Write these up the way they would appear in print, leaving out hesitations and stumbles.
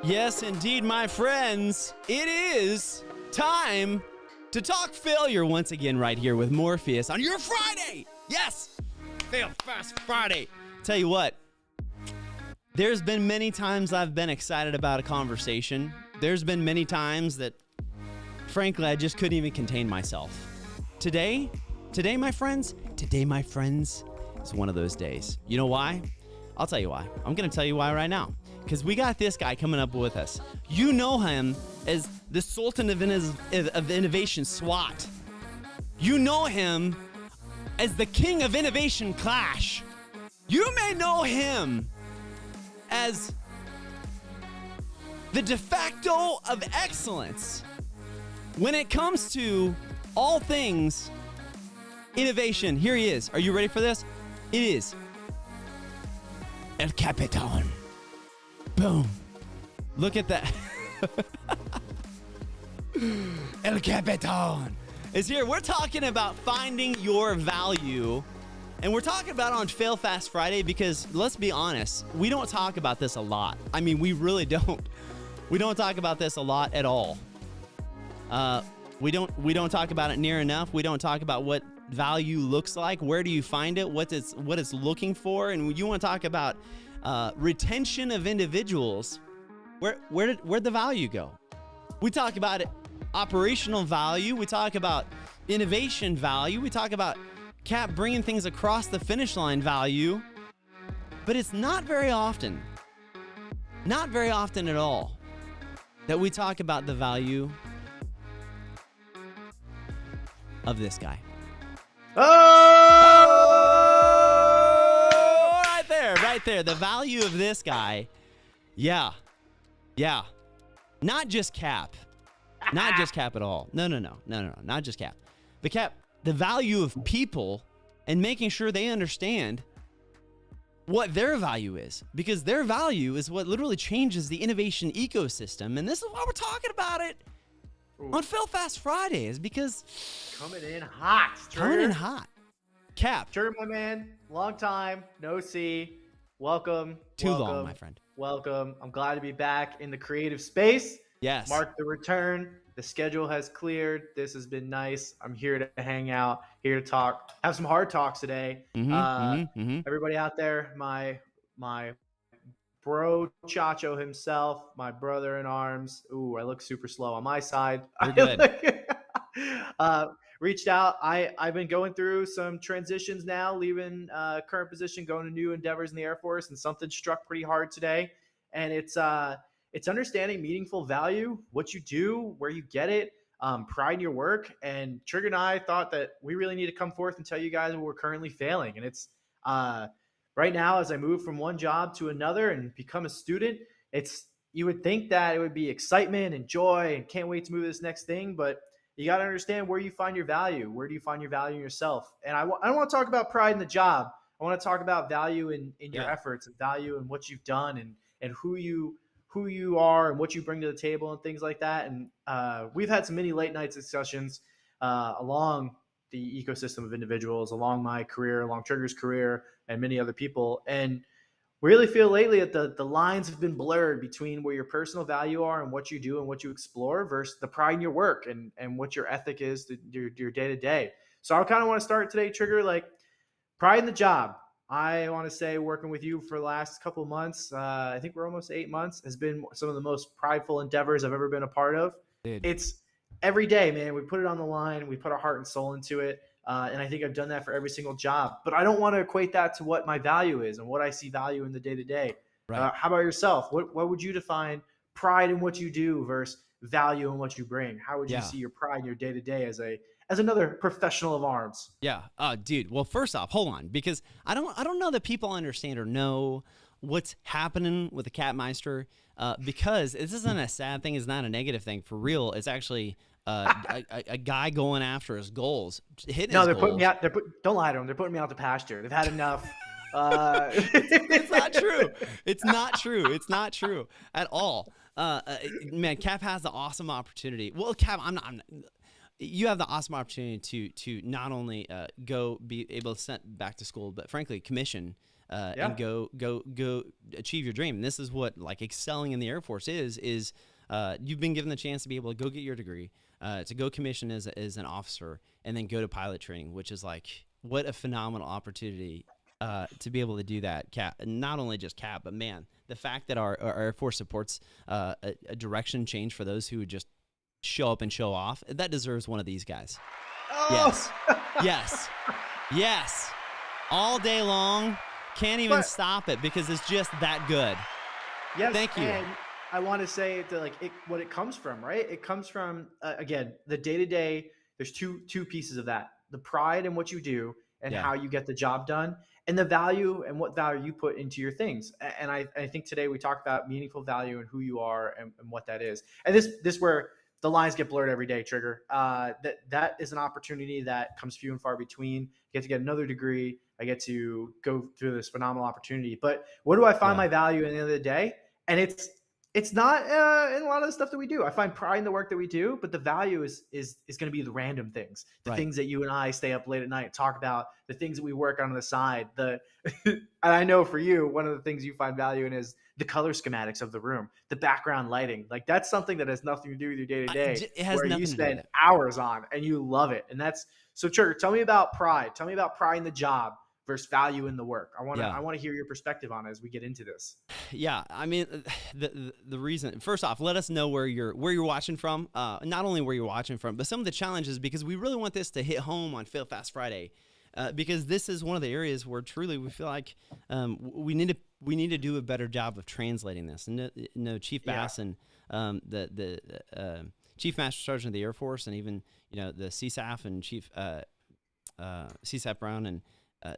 Yes, indeed, my friends. It is time to talk failure once again right here with Morpheus on your Friday. Yes, Fail Fast Friday. Tell you what, there's been many times I've been excited about a conversation. There's been many times that, frankly, I just couldn't even contain myself. Today, my friends, is one of those days. You know why? I'll tell you why. I'm going to tell you why right now. Because we got this guy coming up with us. You know him as the Sultan of Innovation SWAT. You know him as the King of Innovation Clash. You may know him as the de facto of excellence when it comes to all things innovation. Here he is. Are you ready for this? It is El Capitan. Boom. Look at that. El Capitan is here. We're talking about finding your value. And we're talking about it on Fail Fast Friday because, let's be honest, we don't talk about this a lot. I mean, we really don't. We don't talk about this a lot at all. We don't talk about it near enough. We don't talk about what value looks like. Where do you find it? What it's looking for? And you want to talk about retention of individuals. Where'd the value go? We talk about it, operational value. We talk about innovation value. We talk about Cap bringing things across the finish line value. But it's not very often at all, that we talk about the value of this guy. Oh! Right there. The value of this guy. Yeah. Not just Cap. Not just Cap at all. No. Not just Cap. But Cap, the value of people and making sure they understand what their value is, because their value is what literally changes the innovation ecosystem. And this is why we're talking about it on Fail Fast Fridays, because coming in hot. Cap. Trigger, my man, long time no see. Welcome. Too long, my friend. Welcome. I'm glad to be back in the creative space. Yes. Mark the return. The schedule has cleared. This has been nice. I'm here to hang out, here to talk, have some hard talks today. Everybody out there, my bro Chacho himself, my brother in arms. Ooh, I look super slow on my side. You're good. Reached out. I've been going through some transitions now, leaving current position, going to new endeavors in the Air Force, and something struck pretty hard today. And it's understanding meaningful value, what you do, where you get it, pride in your work. And Trigger and I thought that we really need to come forth and tell you guys where we're currently failing. And it's right now, as I move from one job to another and become a student, you would think that it would be excitement and joy and can't wait to move to this next thing. But you got to understand where you find your value. Where do you find your value in yourself? And I don't want to talk about pride in the job. I want to talk about value in your efforts and value in what you've done and who you are and what you bring to the table and things like that. And we've had some many late night discussions along the ecosystem of individuals, along my career, along Trigger's career, and many other people. And we really feel lately that the lines have been blurred between where your personal value are and what you do and what you explore versus the pride in your work and what your ethic is, your day-to-day. So I kind of want to start today, Trigger, like pride in the job. I want to say working with you for the last couple of months, I think we're almost 8 months, has been some of the most prideful endeavors I've ever been a part of. Dude. It's every day, man. We put it on the line. We put our heart and soul into it. And I think I've done that for every single job. But I don't want to equate that to what my value is and what I see value in the day-to-day. Right. How about yourself? What would you define pride in what you do versus value in what you bring? How would you see your pride in your day-to-day as another professional of arms? Yeah. Dude. Well, first off, hold on, because I don't know that people understand or know what's happening with the Capmeister, because this isn't a sad thing. It's not a negative thing. For real, it's actually a guy going after his goals, hitting his goals. Putting me out. Don't lie to them. They're putting me out to pasture. They've had enough. It's not true. It's not true at all. Man, Cap has the awesome opportunity. Well, Cap, you have the awesome opportunity to not only go be able to send back to school, but frankly, commission and go achieve your dream. And this is what like excelling in the Air Force is you've been given the chance to be able to go get your degree, to go commission as an officer, and then go to pilot training, which is like what a phenomenal opportunity to be able to do that. Not only just Cap, but man, the fact that our Air Force supports a direction change for those who would just show up and show off, that deserves one of these guys. Oh. Yes, yes, yes. All day long, can't even stop it because it's just that good. Yes, thank you. And I want to say that what it comes from, right? It comes from again the day to day. There's two pieces of that: the pride in what you do and how you get the job done, and the value and what value you put into your things. And I think today we talked about meaningful value and who you are and what that is. And this where the lines get blurred every day, Trigger. That is an opportunity that comes few and far between. You get to get another degree. I get to go through this phenomenal opportunity. But where do I find my value at the end of the day? And it's not in a lot of the stuff that we do. I find pride in the work that we do, but the value is going to be the random things, the things that you and I stay up late at night and talk about, the things that we work on the side. And I know for you, one of the things you find value in is the color schematics of the room, the background lighting. Like that's something that has nothing to do with your day to day, where you spend hours on and you love it. And that's so. Trigger, tell me about pride. Tell me about pride in the job versus value in the work. I want to hear your perspective on it as we get into this. Yeah, I mean, the reason, first off, let us know where you're watching from. Not only where you're watching from, but some of the challenges, because we really want this to hit home on Fail Fast Friday, because this is one of the areas where truly we feel like we need to do a better job of translating this. And Chief Bass and the Chief Master Sergeant of the Air Force, and even the CSAF and Chief CSAF Brown and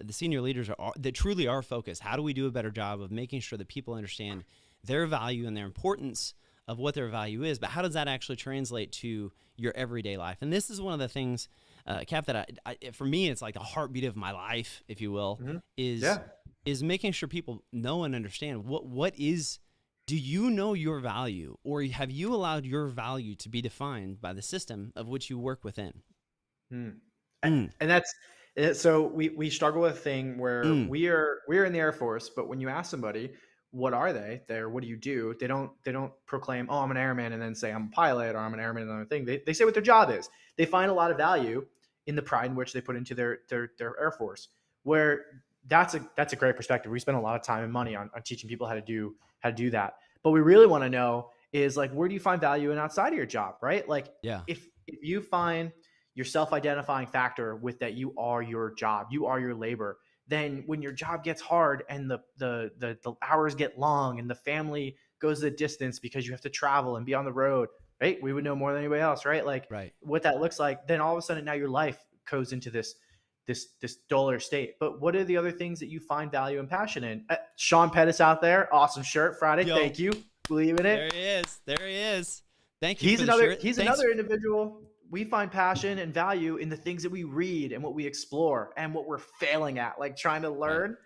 the senior leaders that truly are focused. How do we do a better job of making sure that people understand their value and their importance of what their value is, but how does that actually translate to your everyday life? And this is one of the things, Cap, that for me, it's like the heartbeat of my life, if you will, is making sure people know and understand do you know your value, or have you allowed your value to be defined by the system of which you work within? And that's, so we struggle with a thing where we're in the Air Force, but when you ask somebody, what are they? What do you do? They don't proclaim, oh, I'm an airman, and then say I'm a pilot, or I'm an airman and another thing. They say what their job is. They find a lot of value in the pride in which they put into their Air Force, where that's a great perspective. We spend a lot of time and money on teaching people how to do that. But we really want to know is like, where do you find value in outside of your job, right? Like if you find your self-identifying factor with that you are your job, you are your labor, then when your job gets hard and the hours get long and the family goes the distance because you have to travel and be on the road, right? We would know more than anybody else, right? Like what that looks like. Then all of a sudden now your life goes into this duller state. But what are the other things that you find value and passion in? Sean Pettis out there, awesome shirt Friday. Yo, thank you. Believe in it. There he is. Thank you. He's another individual. We find passion and value in the things that we read and what we explore and what we're failing at, like trying to learn.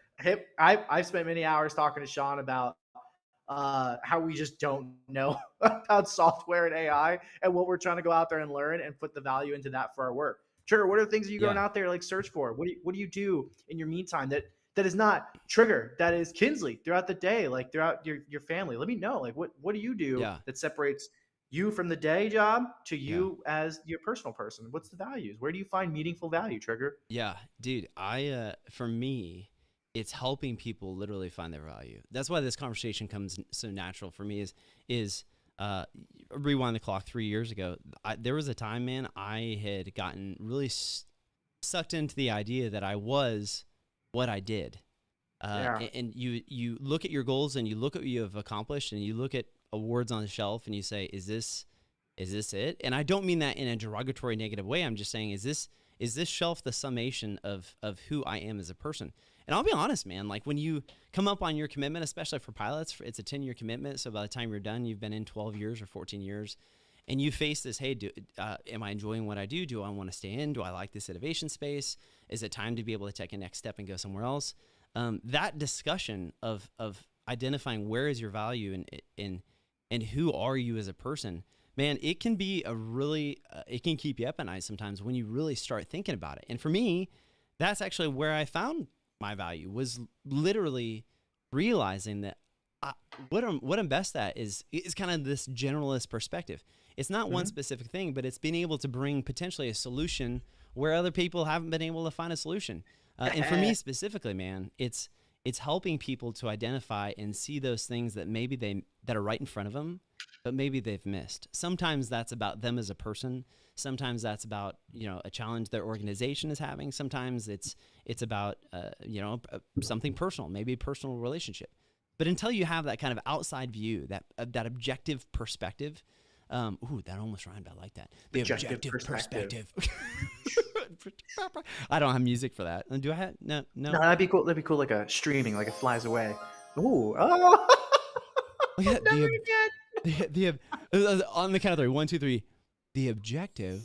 I've spent many hours talking to Sean about how we just don't know about software and AI and what we're trying to go out there and learn and put the value into that for our work. Trigger, what are the things that you're going out there like search for? What do you do in your meantime that is not Trigger, that is Kinsley throughout the day, like throughout your family? Let me know, like what do you do that separates you from the day job to you as your personal person? What's the values? Where do you find meaningful value, Trigger? Yeah, dude, for me, it's helping people literally find their value. That's why this conversation comes so natural for me is rewind the clock 3 years ago. There was a time, man, I had gotten really sucked into the idea that I was what I did. And you look at your goals and you look at what you have accomplished and you look at awards on the shelf and you say, is this it? And I don't mean that in a derogatory, negative way. I'm just saying, is this shelf the summation of who I am as a person? And I'll be honest, man, like when you come up on your commitment, especially for pilots, it's a 10-year commitment. So by the time you're done, you've been in 12 years or 14 years. And you face this, hey, am I enjoying what I do? Do I want to stay in? Do I like this innovation space? Is it time to be able to take a next step and go somewhere else? That discussion of identifying where is your value and who are you as a person, man, it can be it can keep you up at night sometimes when you really start thinking about it. And for me, that's actually where I found my value was literally realizing that what I'm best at is kind of this generalist perspective. It's not one Hmm. specific thing, but it's being able to bring potentially a solution where other people haven't been able to find a solution. And for me specifically, man, it's helping people to identify and see those things that maybe that are right in front of them, but maybe they've missed. Sometimes that's about them as a person. Sometimes that's about a challenge their organization is having. Sometimes it's about something personal, maybe a personal relationship. But until you have that kind of outside view, that objective perspective, ooh, that almost rhymed. I like that. The objective perspective. I don't have music for that. Do I have? No, No, no. that'd be cool. That'd be cool, like a streaming, like it flies away. Ooh, oh, Oh, yeah, never again. on the count of three. One, two, three. The objective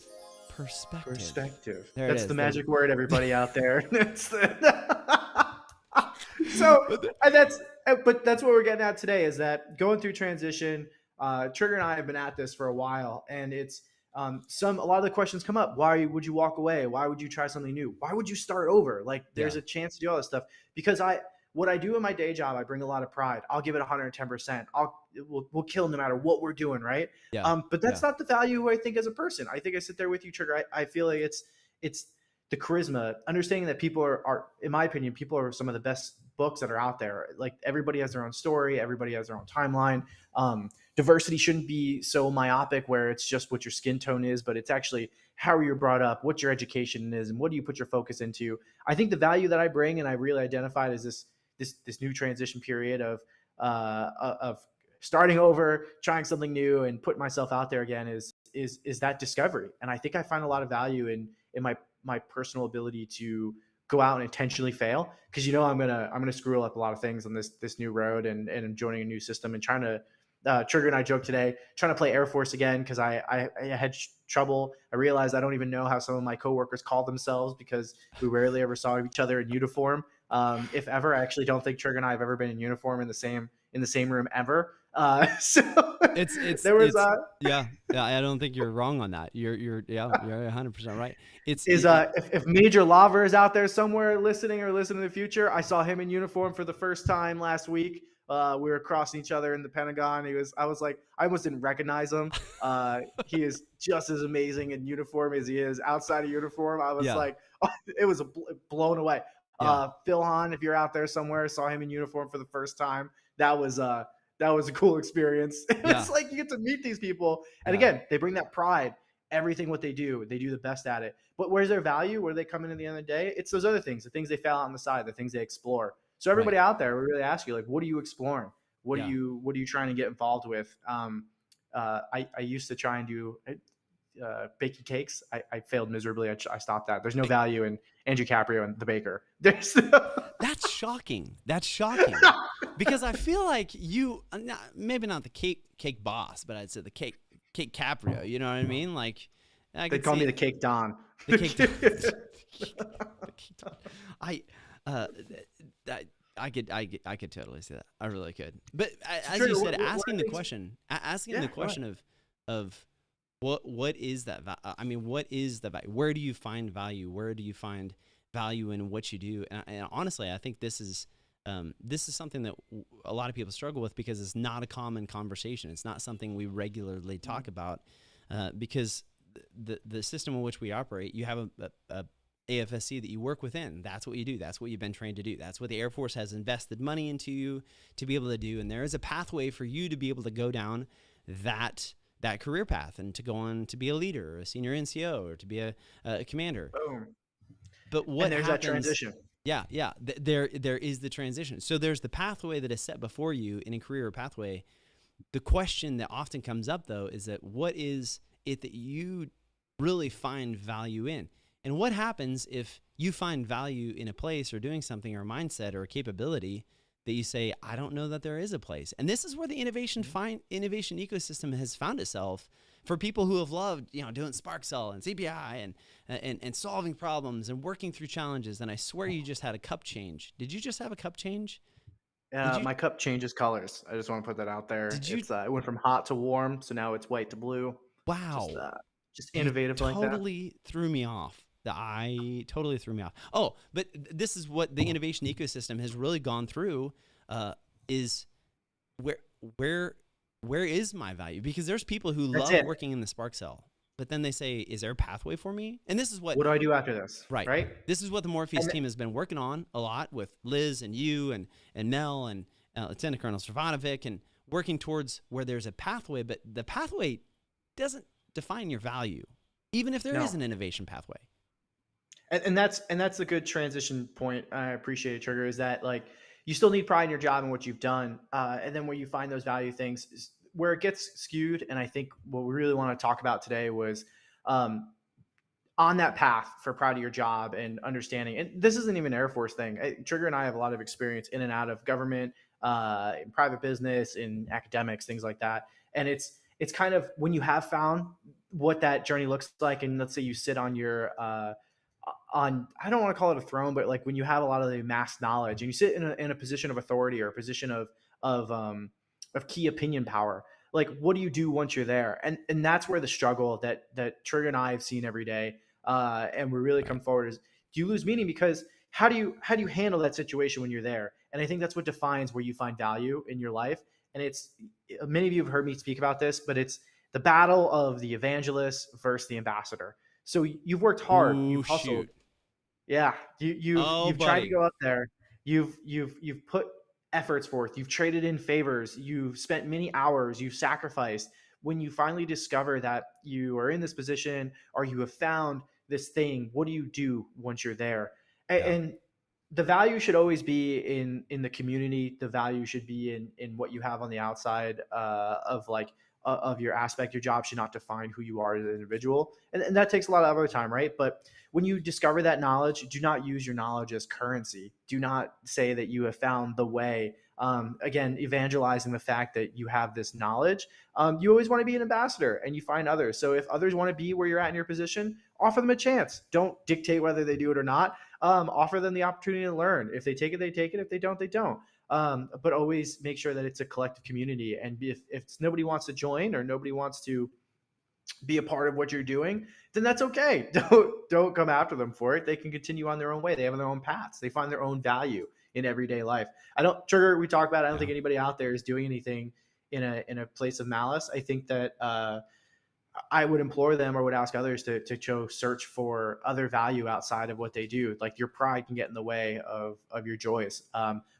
perspective. Perspective. There it That's is. the magic word, everybody out there. It's so, But and but that's what we're getting at today is that going through transition. Trigger and I have been at this for a while, and it's a lot of the questions come up. Why would you walk away? Why would you try something new? Why would you start over? Like, yeah, there's a chance to do all this stuff because what I do in my day job, I bring a lot of pride. I'll give it 110%. We'll kill no matter what we're doing, right? yeah, But yeah, that's not the value I think as a person. I think I sit there with you, Trigger. I feel like it's the charisma, understanding that people are, in my opinion, people are some of the best books that are out there. Like, everybody has their own story, everybody has their own timeline. Diversity shouldn't be so myopic where it's just what your skin tone is, but it's actually how you're brought up, what your education is, and what do you put your focus into. I think the value that I bring, and I really identified as this new transition period of starting over, trying something new, and putting myself out there again is that discovery. And I think I find a lot of value in my personal ability to go out and intentionally fail, because I'm gonna screw up a lot of things on this new road, and I'm joining a new system and trying to. Trigger and I joked today, trying to play Air Force again because I had trouble. I realized I don't even know how some of my coworkers call themselves because we rarely ever saw each other in uniform. If ever, I actually don't think Trigger and I have ever been in uniform in the same room ever. So it's there was it's yeah, yeah. I don't think you're wrong on that. You're 100% right. It's is if Major Lava is out there somewhere listening or listening in the future, I saw him in uniform for the first time last week. We were crossing each other in the Pentagon. I was like, I almost didn't recognize him. He is just as amazing in uniform as he is outside of uniform. I was yeah, like, oh, it was blown away. yeah, Phil Hahn, if you're out there somewhere, saw him in uniform for the first time. That was a cool experience. yeah, It's like you get to meet these people, and yeah. again, they bring that pride. Everything what they do the best at it. But where's their value? Where they come in at the end of the day? It's those other things, the things they fail on the side, the things they explore. So Right. everybody out there, we really ask you, like, what are you exploring? What are Yeah. you trying to get involved with? I used to try and do baking cakes. I failed miserably. I stopped that. There's no value in Andrew Caprio and the baker. There's That's shocking. That's shocking. Because I feel like maybe not the cake boss, but I'd say the cake Caprio. You know what I mean? Like, I they could call see me the Cake Don. the cake. The cake I that I could totally see that. I really could. But as Trigger, you said, what asking are the things? question, asking Yeah, the go ahead. question of what is that? I mean, what is the value? Where do you find value? Where do you find value in what you do? And honestly, I think this is something that a lot of people struggle with because it's not a common conversation. It's not something we regularly talk about because the system in which we operate, you have a AFSC that you work within. That's what you do. That's what you've been trained to do. That's what the Air Force has invested money into you to be able to do. And there is a pathway for you to be able to go down that career path and to go on to be a leader, or a senior NCO, or to be a commander. Boom. But And what there's that happens? transition. Yeah, yeah. There is the transition. So there's the pathway that is set before you in a career pathway. The question that often comes up though is that what is it that you really find value in? And what happens if you find value in a place or doing something or a mindset or a capability that you say, I don't know that there is a place. And this is where the innovation ecosystem has found itself for people who have loved, doing Spark Cell and CPI and solving problems and working through challenges. And I swear you just had a cup change. Did you just have a cup change? Did you My cup changes colors. I just want to put that out there. did you It went from hot to warm, so now it's white to blue. Just wow. uh, just You innovative like that. totally threw me off. The I totally threw me off. Oh, but this is what the innovation ecosystem has really gone through, is where where where is my value? Because there's people who That's love it. working in the Spark cell, but then they say, is there a pathway for me? And this is what, What do I do after this? right. Right. This is what the Morpheus And team has been working on a lot with Liz and you and Mel and Lieutenant Colonel Stravanovic, and working towards where there's a pathway, but the pathway doesn't define your value, even if there is an innovation pathway. And that's a good transition point. I appreciate it, Trigger. Is that like you still need pride in your job and what you've done, and then where you find those value things is where it gets skewed. And I think what we really want to talk about today was on that path for proud of your job and understanding. And this isn't even an Air Force thing. Trigger and I have a lot of experience in and out of government, in private business, in academics, things like that. And it's kind of when you have found what that journey looks like, and let's say you sit on your on, I don't want to call it a throne, but like when you have a lot of the mass knowledge and you sit in a position of authority or a position of key opinion power, like what do you do once you're there? And that's where the struggle that Trigger and I have seen every day, and we really come forward is, do you lose meaning? Because how do you handle that situation when you're there? And I think that's what defines where you find value in your life. And it's, many of you have heard me speak about this, but it's the battle of the evangelist versus the ambassador. So you've worked hard, Ooh, you've hustled. shoot. Yeah, you've tried to Buddy. go up there. You've put efforts forth. You've traded in favors. You've spent many hours. You've sacrificed. When you finally discover that you are in this position or you have found this thing, what do you do once you're there? Yeah. And the value should always be in the community. The value should be in what you have on the outside, of like of your aspect. Your job should not define who you are as an individual, and that takes a lot of other time, right? But when you discover that knowledge, do not use your knowledge as currency. Do not say that you have found the way. Again, evangelizing the fact that you have this knowledge. You always want to be an ambassador, and you find others. So if others want to be where you're at in your position, offer them a chance. Don't dictate whether they do it or not. Offer them the opportunity to learn. If they take it, they take it. If they don't, they don't. But always make sure that it's a collective community. And if nobody wants to join or nobody wants to be a part of what you're doing, then that's okay. Don't come after them for it. They can continue on their own way. They have their own paths. They find their own value in everyday life. I don't, Trigger, we talk about it. I don't think anybody out there is doing anything in a place of malice. I think that I would implore them or would ask others to search for other value outside of what they do. Like your pride can get in the way of your joys.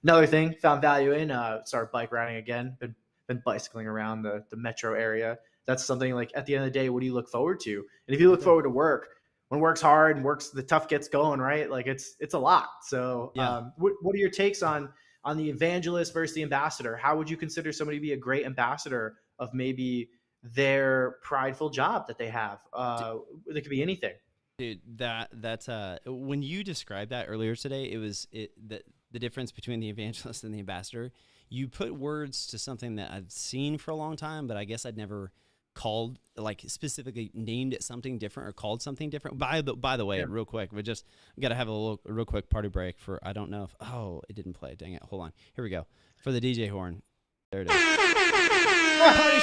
Another thing, found value in, started bike riding again, been bicycling around the metro area. That's something like at the end of the day, what do you look forward to? And if you look forward to work, when work's hard and the tough gets going, right? Like it's a lot. So what are your takes on the evangelist versus the ambassador? How would you consider somebody to be a great ambassador of maybe their prideful job that they have? It could be anything. Dude, that's when you described that earlier today, it was the difference between the evangelist and the ambassador. You put words to something that I've seen for a long time, but I guess I'd never called, like specifically named it something different or called something different. By the way, real quick, we just got to have a real quick party break for, I don't know if, it didn't play. Dang it. Hold on. Here we go. For the DJ horn. There it is. Party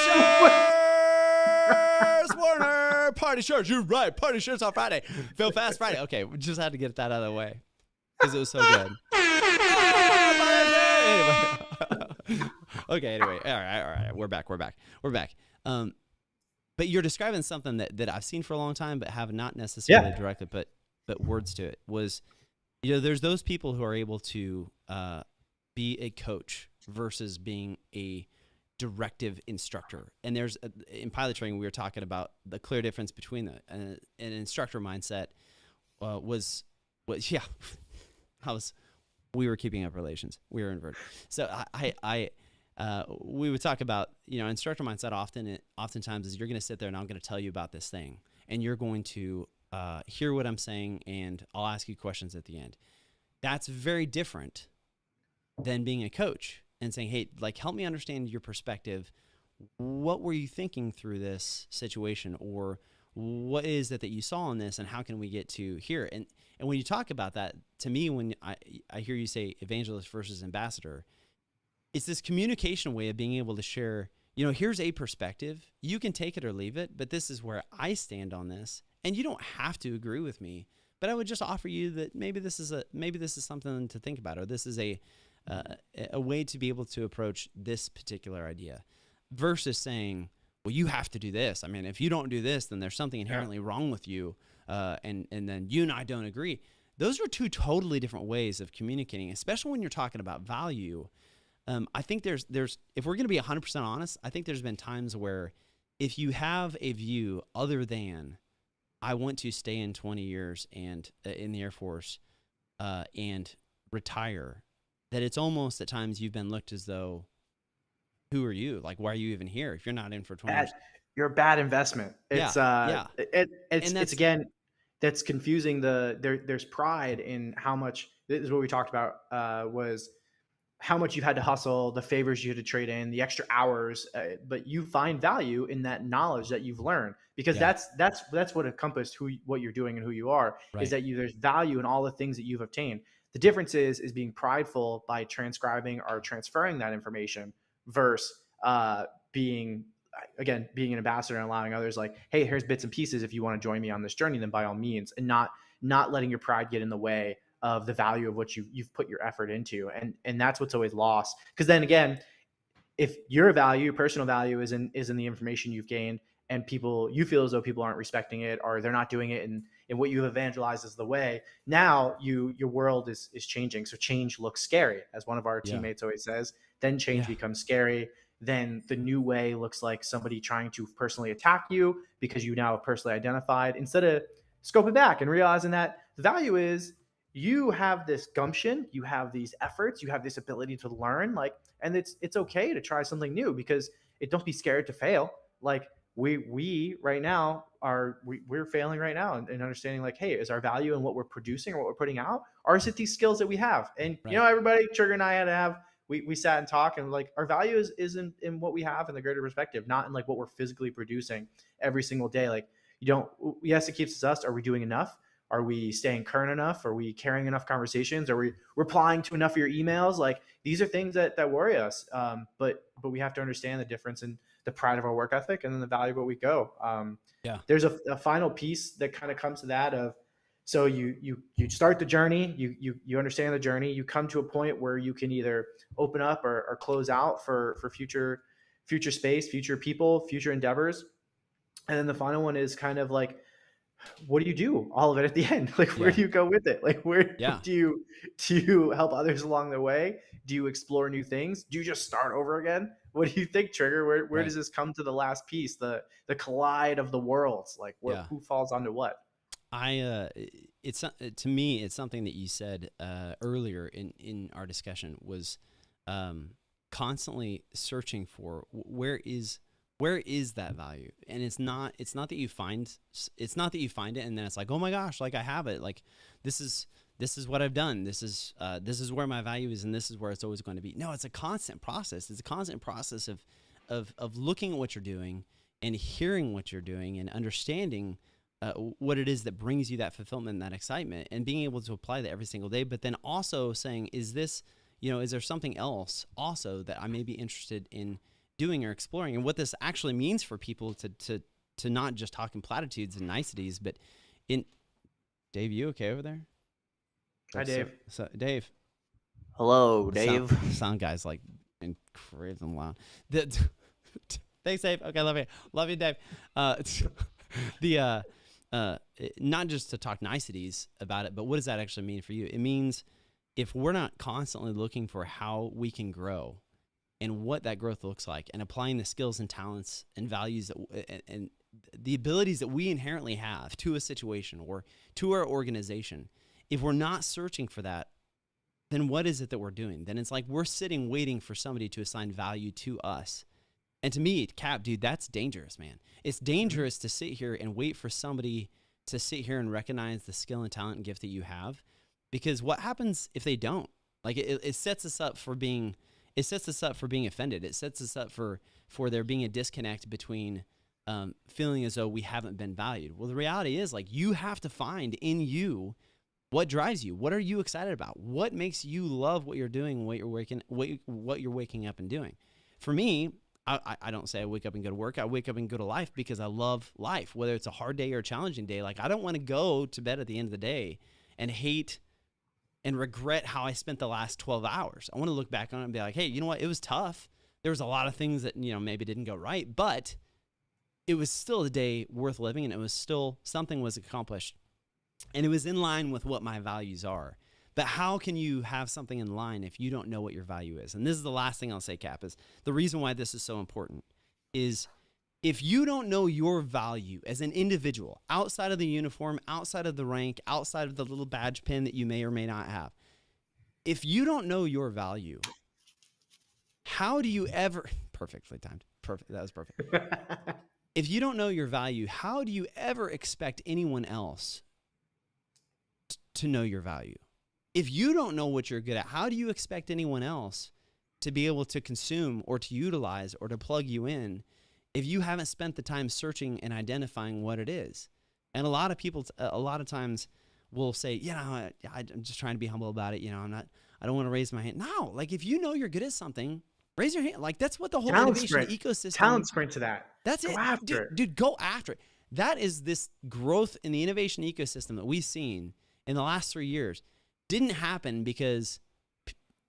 shirts, Warner. Party shirts. You're right. Party shirts on Friday. Feel Fast Friday. Okay, we just had to get that out of the way because it was so good. Anyway. Okay. Anyway. All right. We're back. But you're describing something that I've seen for a long time, but have not necessarily directly put words to it. Was, there's those people who are able to be a coach versus being a directive instructor. And there's in pilot training, we were talking about the clear difference between an instructor mindset we were keeping up relations. We were inverted. So we would talk about, instructor mindset oftentimes is you're going to sit there and I'm going to tell you about this thing and you're going to hear what I'm saying and I'll ask you questions at the end. That's very different than being a coach and saying, hey, like, help me understand your perspective. What were you thinking through this situation, or what is it that you saw in this and how can we get to here? And when you talk about that, to me, when I hear you say evangelist versus ambassador, it's this communication way of being able to share, here's a perspective. You can take it or leave it, but this is where I stand on this. And you don't have to agree with me, But I would just offer you that maybe this is something to think about, or this is a way to be able to approach this particular idea, versus saying, well, you have to do this. I mean, if you don't do this, then there's something inherently wrong with you, and then you and I don't agree. Those are two totally different ways of communicating, especially when you're talking about value. I think there's if we're going to be 100% honest, I think there's been times where if you have a view other than I want to stay in 20 years and in the Air Force and retire, that it's almost at times you've been looked as though, who are you? Like, why are you even here if you're not in for 20 years? You're a bad investment. It's it's again, that's confusing. There's pride in how much, this is what we talked about, was how much you've had to hustle, the favors you had to trade in, the extra hours, but you find value in that knowledge that you've learned, because that's what encompassed what you're doing and who you are, is that there's value in all the things that you've obtained. The difference is being prideful by transcribing or transferring that information versus being an ambassador and allowing others, like, hey, here's bits and pieces. If you want to join me on this journey, then by all means, and not letting your pride get in the way of the value of what you've put your effort into. And that's what's always lost. Because then again, if your value, personal value is in the information you've gained, and you feel as though people aren't respecting it, or they're not doing it in what you've evangelized as the way, now your world is changing. So change looks scary, as one of our teammates always says. Then change becomes scary. Then the new way looks like somebody trying to personally attack you because you now have personally identified, instead of scoping back and realizing that the value is you have this gumption, you have these efforts, you have this ability to learn, and it's okay to try something new, because don't be scared to fail. Like we right now we're failing right now, and understanding, like, hey, is our value in what we're producing or what we're putting out, or is it these skills that we have? And everybody, Trigger and I had to have, we sat and talked, and like, our value is in what we have in the greater perspective, not in like what we're physically producing every single day. Like, yes, it keeps us. Are we doing enough? Are we staying current enough? Are we carrying enough conversations? Are we replying to enough of your emails? Like, these are things that worry us. But we have to understand the difference in the pride of our work ethic and then the value of what we go. There's a final piece that kind of comes to that of, so you start the journey, you understand the journey, you come to a point where you can either open up or close out for future space, future people, future endeavors. And then the final one is kind of like, what do you do all of it at the end? Like, where do you go with it? Like, where do you help others along the way? Do you explore new things? Do you just start over again? What do you think, Trigger? Where does this come to the last piece, the collide of the worlds? Like, who falls onto what? To me, it's something that you said earlier in our discussion, was constantly searching for where is that value. And it's not that you find it and then it's like, oh my gosh, like, I have it, like, this is what I've done, this is where my value is, and this is where it's always going to be. No, it's a constant process. It's a constant process of looking at what you're doing and hearing what you're doing and understanding what it is that brings you that fulfillment and that excitement, and being able to apply that every single day. But then also saying, is there something else also that I may be interested in doing or exploring? And what this actually means for people to not just talk in platitudes and niceties, but Dave, you okay over there? Hi, Dave. So Dave. Hello, Dave. Sound guy's like crazy loud. Thanks, Dave. Okay, love you, Dave. Not just to talk niceties about it, but what does that actually mean for you? It means if we're not constantly looking for how we can grow and what that growth looks like, and applying the skills and talents and values and the abilities that we inherently have to a situation or to our organization, if we're not searching for that, then what is it that we're doing? Then it's like we're sitting waiting for somebody to assign value to us. And to me, Cap, dude, that's dangerous, man. It's dangerous to sit here and wait for somebody to sit here and recognize the skill and talent and gift that you have, because what happens if they don't? Like, it sets us up for being offended. It sets us up for there being a disconnect between feeling as though we haven't been valued. Well, the reality is, like, you have to find in you what drives you. What are you excited about? What makes you love what you're doing, what you're waking up and doing? For me, I don't say I wake up and go to work. I wake up and go to life because I love life, whether it's a hard day or a challenging day. Like, I don't want to go to bed at the end of the day and hate and regret how I spent the last 12 hours. I want to look back on it and be like, hey, you know what? It was tough. There was a lot of things that, maybe didn't go right, but it was still a day worth living, and it was still something was accomplished, and it was in line with what my values are. But how can you have something in line if you don't know what your value is? And this is the last thing I'll say, Cap, is the reason why this is so important is if you don't know your value as an individual, outside of the uniform, outside of the rank, outside of the little badge pin that you may or may not have, if you don't know your value, how do you ever, perfectly timed, perfect, that was perfect. If you don't know your value, how do you ever expect anyone else to know your value? If you don't know what you're good at, how do you expect anyone else to be able to consume or to utilize or to plug you in if you haven't spent the time searching and identifying what it is? And a lot of people, a lot of times will say, I'm just trying to be humble about it. I don't want to raise my hand. No, like, if you know you're good at something, raise your hand. Like, that's what the whole innovation ecosystem. Talent sprint to that. That's go it. After it. Dude, go after it. That is this growth in the innovation ecosystem that we've seen in the last 3 years. Didn't happen because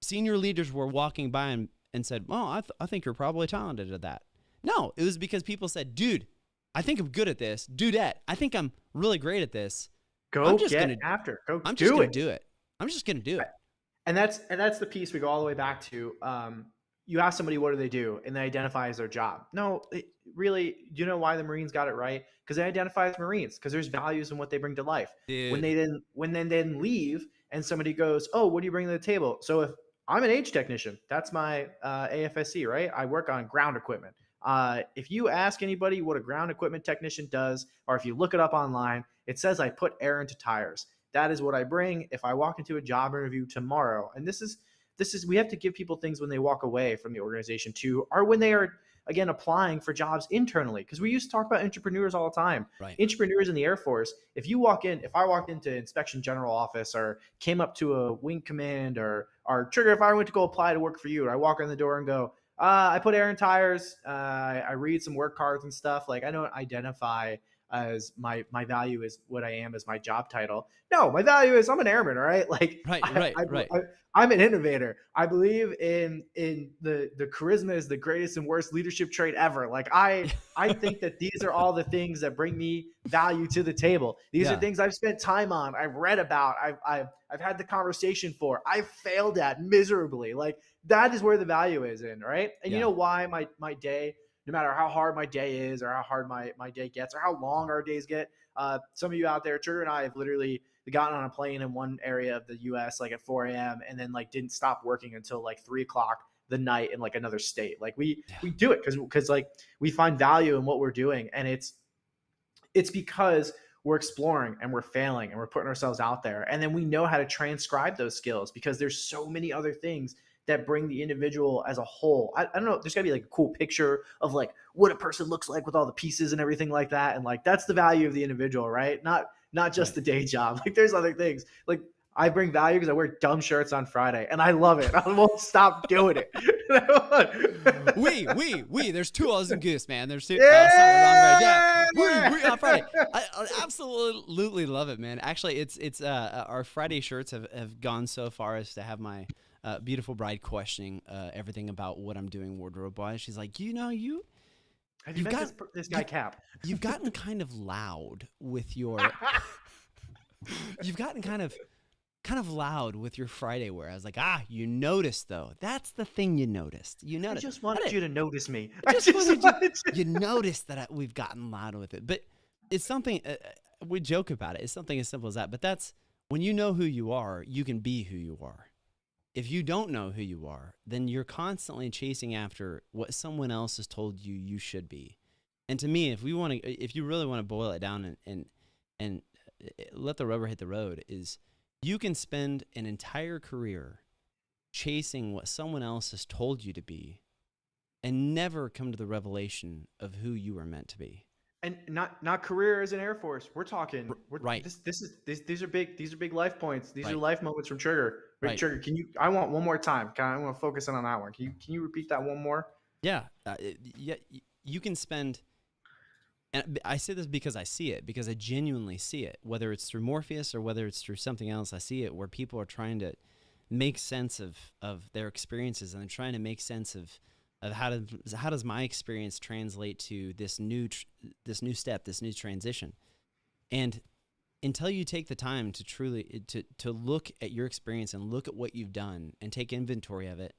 senior leaders were walking by and said, well, I think you're probably talented at that. No, it was because people said, dude, I think I'm good at this. Dudette, I think I'm really great at this. I'm just going to do it. I'm just going to do it. And that's the piece we go all the way back to. You ask somebody, what do they do? And they identify as their job. No, really, you know why the Marines got it right? Because they identify as Marines, because there's values in what they bring to life. Dude. When they then leave and somebody goes, oh, what do you bring to the table? So if I'm an H technician, that's my AFSC, right? I work on ground equipment. If you ask anybody what a ground equipment technician does, or if you look it up online, it says I put air into tires. That is what I bring if I walk into a job interview tomorrow. And this is we have to give people things when they walk away from the organization too, or when they are, again, applying for jobs internally. Because we used to talk about entrepreneurs all the time. Right. Entrepreneurs in the Air Force, if I walked into inspection general office or came up to a wing command or Trigger, if I went to go apply to work for you, and I walk in the door and go, I put air in tires, I read some work cards and stuff. Like, I don't identify as my value is what I am as my job title. No, my value is I'm an airman, all right? Like, right. I'm an innovator. I believe in the charisma is the greatest and worst leadership trait ever. Like, I think that these are all the things that bring me value to the table. These are things I've spent time on, I've read about, I've had the conversation for, I've failed at miserably. Like, that is where the value is in, right? And you know why my day, no matter how hard my day is or how hard my day gets or how long our days get, some of you out there, Trigger and I have literally gotten on a plane in one area of the US like at 4 a.m. and then like didn't stop working until like 3 o'clock the night in like another state. Like we do it because like we find value in what we're doing. And it's because we're exploring and we're failing and we're putting ourselves out there. And then we know how to transcribe those skills because there's so many other things that bring the individual as a whole. I don't know. There's gotta be like a cool picture of like what a person looks like with all the pieces and everything like that. And like, that's the value of the individual, right? Not just the day job. Like, there's other things. Like, I bring value because I wear dumb shirts on Friday and I love it. I won't stop doing it. There's 2 O's and goose, man. There's 2. We on Friday. I absolutely love it, man. Actually, it's our Friday shirts have gone so far as to have my beautiful bride questioning everything about what I'm doing wardrobe-wise. She's like, have you met this guy Cap? You've gotten kind of loud with your. You've gotten kind of loud with your Friday wear. I was like, you noticed though. That's the thing you noticed. You noticed. I just wanted you to notice me. You noticed that we've gotten loud with it, but it's something. We joke about it. It's something as simple as that. But that's when you know who you are, you can be who you are. If you don't know who you are, then you're constantly chasing after what someone else has told you should be. And to me, if you really want to boil it down and let the rubber hit the road, is you can spend an entire career chasing what someone else has told you to be and never come to the revelation of who you are meant to be. And not career as an Air Force. We're talking right. These are big life points. These are life moments from Trigger. Right. Trigger, I want one more time. I want to focus in on that one. Can you repeat that one more? Yeah. You can spend, and I say this because I see it, because I genuinely see it, whether it's through Morpheus or whether it's through something else. I see it where people are trying to make sense of their experiences, and they're trying to make sense of how does my experience translate to this new step, this new transition. And until you take the time to truly to look at your experience and look at what you've done and take inventory of it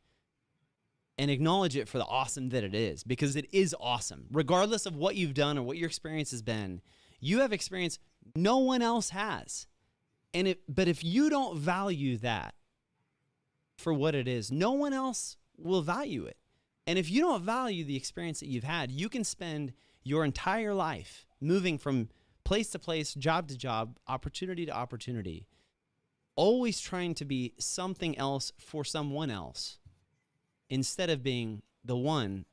and acknowledge it for the awesome that it is, because it is awesome. Regardless of what you've done or what your experience has been, you have experience no one else has. But if you don't value that for what it is, no one else will value it. And if you don't value the experience that you've had, you can spend your entire life moving from place to place, job to job, opportunity to opportunity, always trying to be something else for someone else, instead of being the one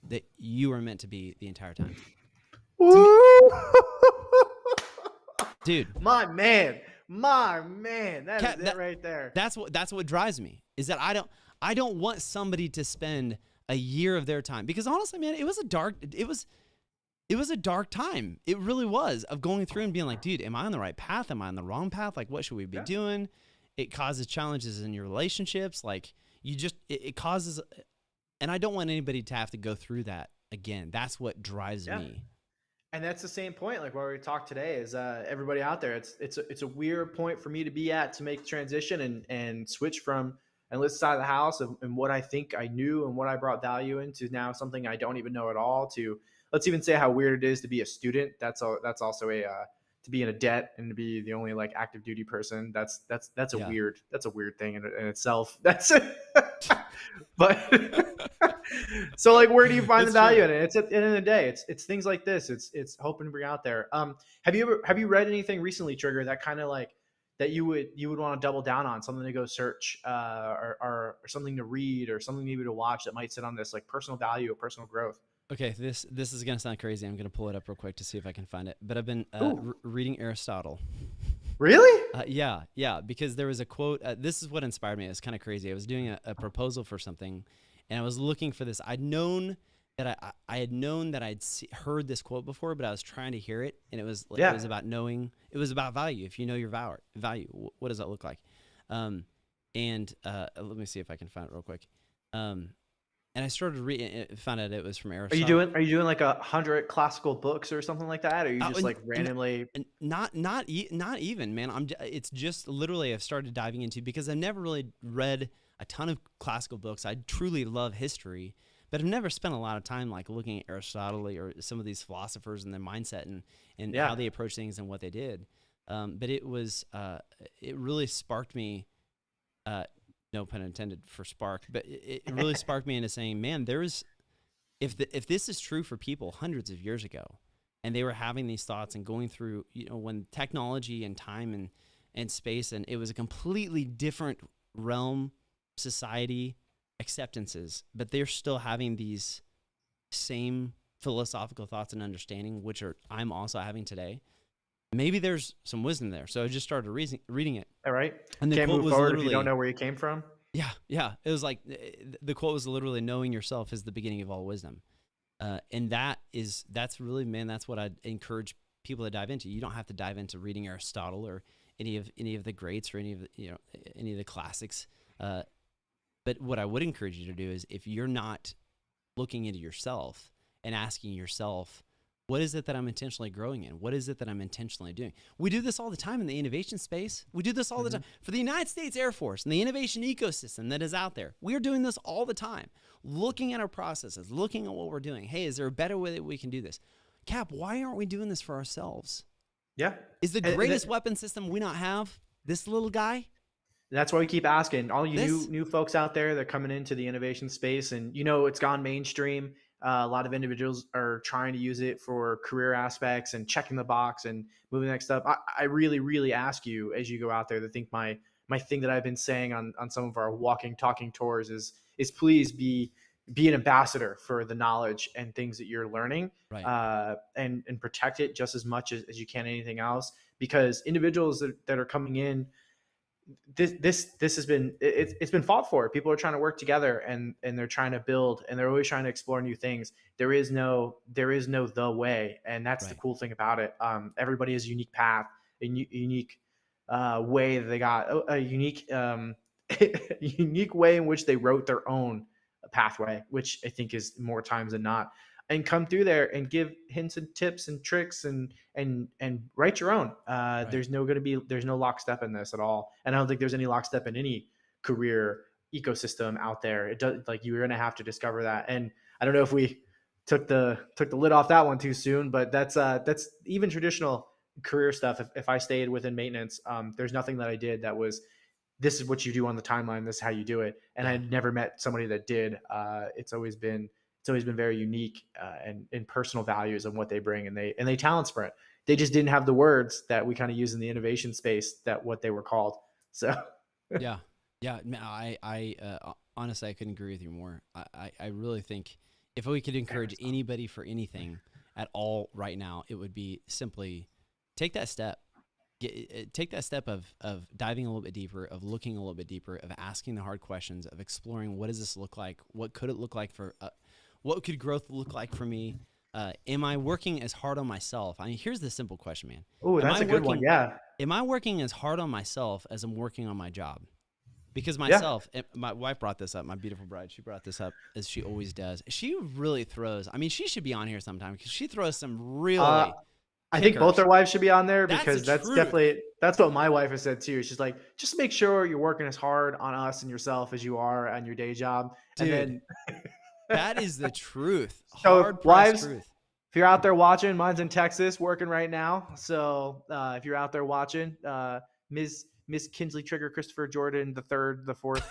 that you were meant to be the entire time. Dude, my man, that is it right there. That's what drives me, is that I don't want somebody to spend a year of their time, because honestly, man, it was a dark time. It really was, of going through and being like, dude, am I on the right path? Am I on the wrong path? Like, what should we be doing? It causes challenges in your relationships. Like, it causes, and I don't want anybody to have to go through that again. That's what drives me. And that's the same point, like where we talked today, is everybody out there. It's a weird point for me to be at, to make the transition and switch from enlisted side of the house and what I think I knew and what I brought value into, now something I don't even know at all, to, let's even say, how weird it is to be a student. That's also to be in a debt and to be the only like active duty person. That's a weird thing in itself. That's but so, like, where do you find the value in it? It's at the end of the day, it's things like this. It's hoping to bring out there. Have you read anything recently, Trigger, that kind of like that you would want to double down on, something to go search, or something to read, or something maybe to watch that might sit on this like personal value or personal growth? Okay, this is gonna sound crazy. I'm gonna pull it up real quick to see if I can find it. But I've been reading Aristotle. Really? Yeah. Because there was a quote. This is what inspired me. It's kind of crazy. I was doing a proposal for something, and I was looking for this. I'd known that I had known that I'd heard this quote before, but I was trying to hear it, and it was like, it was about knowing. It was about value. If you know your value, what does that look like? Let me see if I can find it real quick. And I started reading. Found out it was from Aristotle. Are you doing like 100 classical books or something like that? Or are you just like randomly? Not even, man. It's just literally I've started diving into, because I've never really read a ton of classical books. I truly love history, but I've never spent a lot of time like looking at Aristotle or some of these philosophers and their mindset and how they approach things and what they did. But it really sparked me. No pun intended for spark, but it really sparked me into saying, man, if this is true for people hundreds of years ago, and they were having these thoughts and going through, when technology and time and space, and it was a completely different realm, society, acceptances, but they're still having these same philosophical thoughts and understanding, which I'm also having today. Maybe there's some wisdom there. So I just started reading it. All right. And the Can't quote move was forward if you don't know where you came from. Yeah. It was like, the quote was literally, knowing yourself is the beginning of all wisdom. And that's really, man, that's what I'd encourage people to dive into. You don't have to dive into reading Aristotle or any of the greats or any of the classics. But what I would encourage you to do is, if you're not looking into yourself and asking yourself, what is it that I'm intentionally growing in? What is it that I'm intentionally doing? We do this all the time in the innovation space. We do this all the time for the United States Air Force and the innovation ecosystem that is out there. We are doing this all the time, looking at our processes, looking at what we're doing. Hey, is there a better way that we can do this? Cap, why aren't we doing this for ourselves? Yeah. Is the greatest weapon system we not have this little guy? That's why we keep asking all you new folks out there that are coming into the innovation space, and it's gone mainstream. A lot of individuals are trying to use it for career aspects and checking the box and moving the next step. I really, really ask you, as you go out there, to think my thing that I've been saying on some of our walking, talking tours is please be an ambassador for the knowledge and things that you're learning, right. And protect it just as much as you can anything else, because individuals that are coming in, this has been it's been fought for. People are trying to work together, and they're trying to build, and they're always trying to explore new things. There is no the way, and that's the Right. cool thing about it. Everybody has a unique path, a unique way that they got a unique unique way in which they wrote their own pathway, which I think is more times than not, and come through there and give hints and tips and tricks and write your own. Right. There's no lockstep in this at all, and I don't think there's any lockstep in any career ecosystem out there. It does, like, you're gonna have to discover that. And I don't know if we took the lid off that one too soon, but that's even traditional career stuff. If I stayed within maintenance, there's nothing that I did that was, this is what you do on the timeline, this is how you do it. And Yeah. I never met somebody that did. It's always been very unique, and in personal values and what they bring, and they talent sprint. They just didn't have the words that we kind of use in the innovation space, that what they were called. So Yeah. Yeah. I honestly, I couldn't agree with you more. I really think if we could encourage anybody for anything at all right now, it would be simply take that step. Take that step of diving a little bit deeper, of looking a little bit deeper, of asking the hard questions, of exploring, what does this look like? What could it look like for, what could growth look like for me? Am I working as hard on myself? I mean, here's the simple question, man. oh, that's a good one. Yeah. Am I working as hard on myself as I'm working on my job? Because Yeah. my wife brought this up, my beautiful bride, she brought this up, as she always does. She really throws, I mean, she should be on here sometime, because she throws some really I think both kickers. their wives should be on there, That's because the that's truth. definitely, that's what my wife has said too. She's like, just make sure you're working as hard on us and yourself as you are on your day job. Dude, And then that is the truth. So, Hard pressed wives, truth. if you're out there watching, mine's in Texas working right now. So if you're out there watching, Miss Kinsley Trigger Christopher Jordan the third, the fourth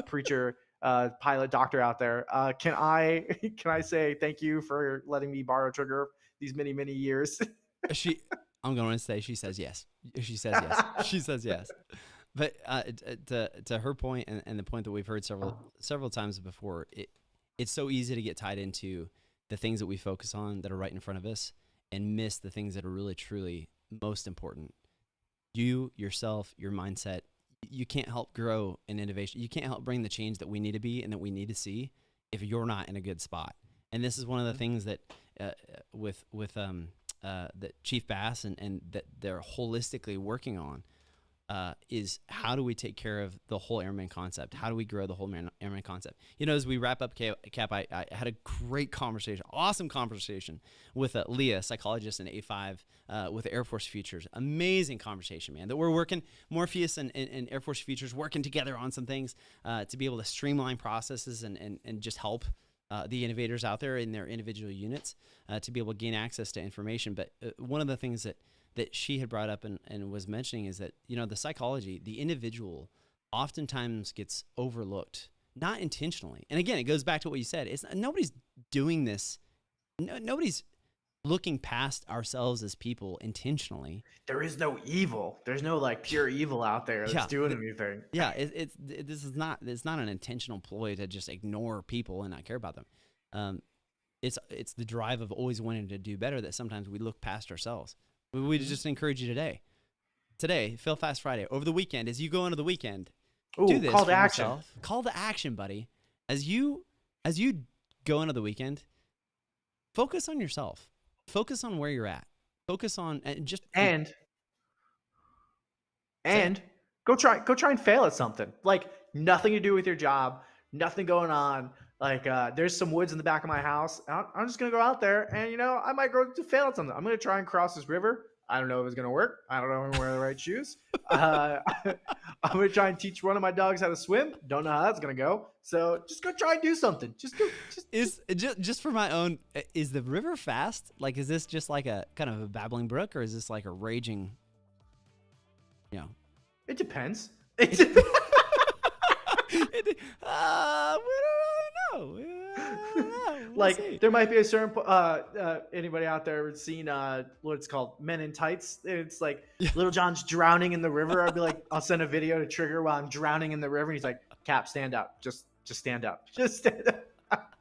preacher, pilot, doctor out there, can I can I say thank you for letting me borrow Trigger these many years? I'm going to say she says yes. She says yes. She says yes. But to her point, and the point that we've heard several times before, it's so easy to get tied into the things that we focus on that are right in front of us, and miss the things that are really truly most important. You, yourself, your mindset. You can't help grow an innovation. You can't help bring the change that we need to be and that we need to see if you're not in a good spot. And this is one of the things that with that Chief Bass and that they're holistically working on, is how do we take care of the whole airman concept? How do we grow the whole airman concept? You know, as we wrap up, Cap, I had a great conversation, awesome conversation with Leah, psychologist in A5 with Air Force Futures. Amazing conversation, man, that we're working, Morpheus and Air Force Futures working together on some things to be able to streamline processes and just help the innovators out there in their individual units to be able to gain access to information. But one of the things that she had brought up and was mentioning is that, you know, the psychology, the individual oftentimes gets overlooked, not intentionally. And again, it goes back to what you said. It's nobody's doing this. Nobody's looking past ourselves as people intentionally. There is no evil. There's no like pure evil out there that's doing anything. Yeah, it's not an intentional ploy to just ignore people and not care about them. It's the drive of always wanting to do better that sometimes we look past ourselves. We just encourage you today, Fail Fast Friday, over the weekend, as you go into the weekend, do this call for to action. yourself. Call to action, buddy. As you go into the weekend, focus on yourself. Focus on where you're at. Focus on and go try and fail at something. Like, nothing to do with your job, nothing going on. Like, there's some woods in the back of my house. I'm just gonna go out there, and you know, I might go to fail at something. I'm gonna try and cross this river. I don't know if it's gonna work. I don't know if I'm wearing the right shoes. I'm gonna try and teach one of my dogs how to swim. Don't know how that's gonna go. So just go try and do something. Just for my own. Is the river fast? Like, is this just like a kind of a babbling brook, or is this like a raging? You know, it depends. We don't really know. Like, there might be a certain anybody out there seen what it's called, Men in Tights? It's like Little John's drowning in the river. I'd be like, I'll send a video to Trigger while I'm drowning in the river, and he's like, Cap, stand up, just stand up, just stand up.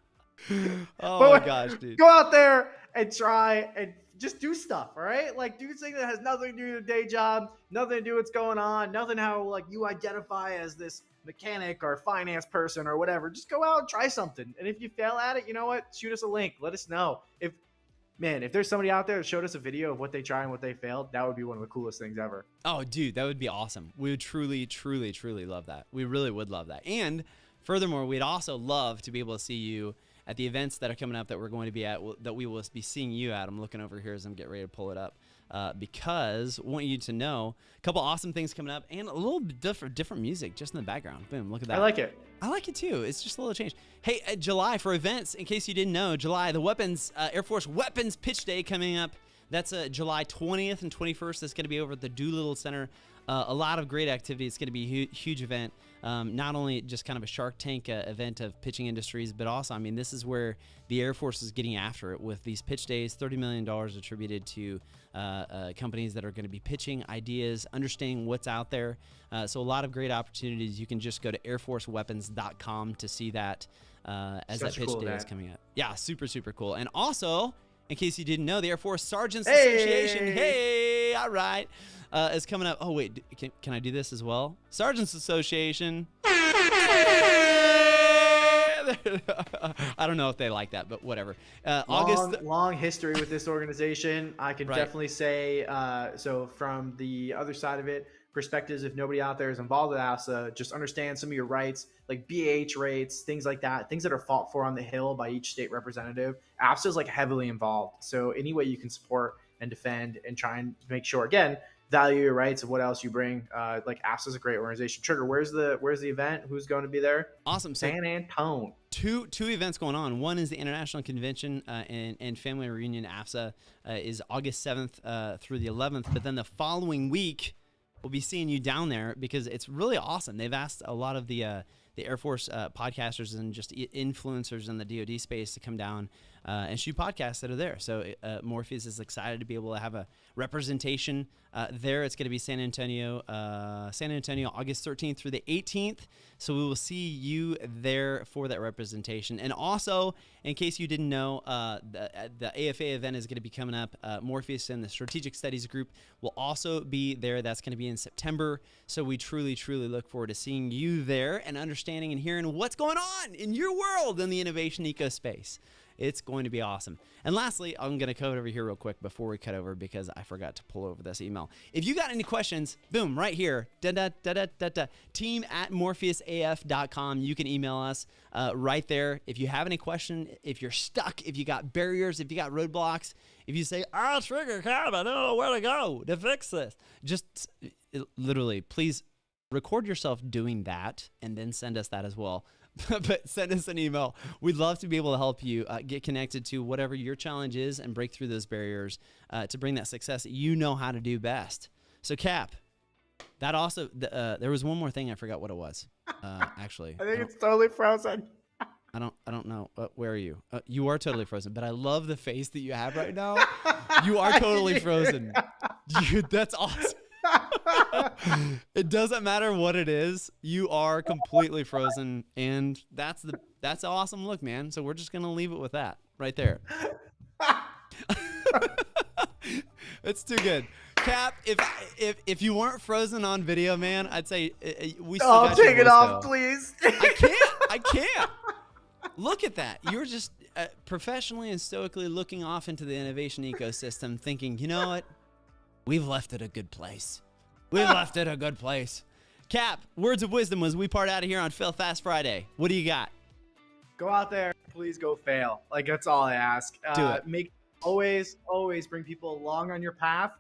Oh my gosh, dude! Go out there and try and just do stuff, all right? Like, do something that has nothing to do with your day job, nothing to do with what's going on, nothing how like you identify as this mechanic or finance person or whatever. Just go out and try something. And if you fail at it, you know what? Shoot us a link. Let us know. If there's somebody out there that showed us a video of what they tried and what they failed, that would be one of the coolest things ever. Oh, dude, that would be awesome. We would truly, truly, truly love that. We really would love that. And furthermore, we'd also love to be able to see you at the events that are coming up that we're going to be at, that we will be seeing you at. I'm looking over here as I'm getting ready to pull it up because I want you to know a couple awesome things coming up and a little bit different music just in the background. Boom, look at that. I like it. I like it too. It's just a little change. Hey, July for events, in case you didn't know, July, the weapons, Air Force Weapons Pitch Day coming up. That's July 20th and 21st. That's going to be over at the Doolittle Center. A lot of great activity. It's going to be a huge event. Not only just kind of a Shark Tank event of pitching industries, but also, I mean, this is where the Air Force is getting after it with these pitch days, $30 million attributed to companies that are going to be pitching ideas, understanding what's out there. So a lot of great opportunities. You can just go to airforceweapons.com to see that as that pitch day is coming up. Yeah, super, super cool. And also, in case you didn't know, the Air Force Sergeants Association, hey, all right, is coming up. Oh, wait, can I do this as well? Sergeants Association. I don't know if they like that, but whatever. Long history with this organization. I can definitely say, so from the other side of it, perspectives, if nobody out there is involved with AFSA, just understand some of your rights, like BH rates, things like that, things that are fought for on the Hill by each state representative. AFSA is like heavily involved. So any way you can support and defend and try and make sure, again, value your rights and what else you bring. Like AFSA is a great organization. Trigger, where's the event? Who's going to be there? Awesome. So San Antone. Two events going on. One is the International Convention and Family Reunion. AFSA is August 7th through the 11th. But then the following week, we'll be seeing you down there because it's really awesome. They've asked a lot of the Air Force podcasters and just influencers in the DoD space to come down and shoot podcasts that are there. So Morpheus is excited to be able to have a representation there. It's going to be San Antonio, August 13th through the 18th. So we will see you there for that representation. And also, in case you didn't know, the AFA event is going to be coming up. Morpheus and the Strategic Studies Group will also be there. That's going to be in September. So we truly, truly look forward to seeing you there and understanding and hearing what's going on in your world in the innovation eco space. It's going to be awesome. And lastly, I'm going to cut over here real quick before we cut over because I forgot to pull over this email. If you got any questions, boom, right here, team@morpheusaf.com. You can email us right there. If you have any question, if you're stuck, if you got barriers, if you got roadblocks, if you say, Trigger, I don't know where to go to fix this. Just literally, please record yourself doing that and then send us that as well. But send us an email. We'd love to be able to help you get connected to whatever your challenge is and break through those barriers to bring that success that you know how to do best. So Cap, that also, there was one more thing. I forgot what it was, actually. I think it's totally frozen. I don't know. Where are you? You are totally frozen, but I love the face that you have right now. You are totally frozen. Dude, that's awesome. It doesn't matter what it is, you are completely frozen, and that's an awesome look, man. So we're just gonna leave it with that right there. It's too good. Cap, if you weren't frozen on video, man, I'd say we still got take it off, though. please. I can't. Look at that. You're just professionally and stoically looking off into the innovation ecosystem, thinking, you know what? We've left it a good place. Cap, words of wisdom as we part out of here on Fail Fast Friday. What do you got? Go out there. Please go fail. Like, that's all I ask. Do it. Always bring people along on your path,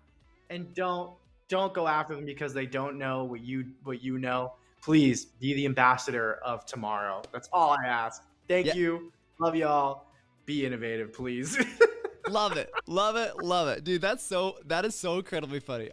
and don't go after them because they don't know what you know. Please be the ambassador of tomorrow. That's all I ask. Thank you. Love y'all. Be innovative, please. Love it. Dude, that is so incredibly funny.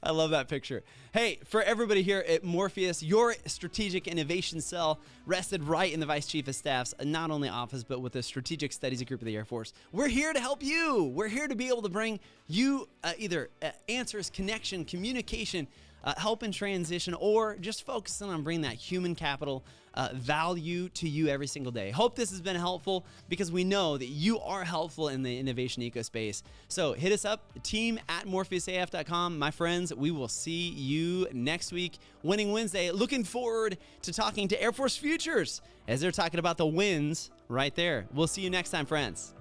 I love that picture. Hey, for everybody here at Morpheus, your strategic innovation cell rested right in the Vice Chief of Staff's not only office, but with the Strategic Studies Group of the Air Force. We're here to help you. We're here to be able to bring you either answers, connection, communication, helping transition or just focusing on bringing that human capital value to you every single day. Hope this has been helpful because we know that you are helpful in the innovation ecospace. So hit us up, team@morpheusaf.com. My friends, we will see you next week, Winning Wednesday. Looking forward to talking to Air Force Futures as they're talking about the wins right there. We'll see you next time, friends.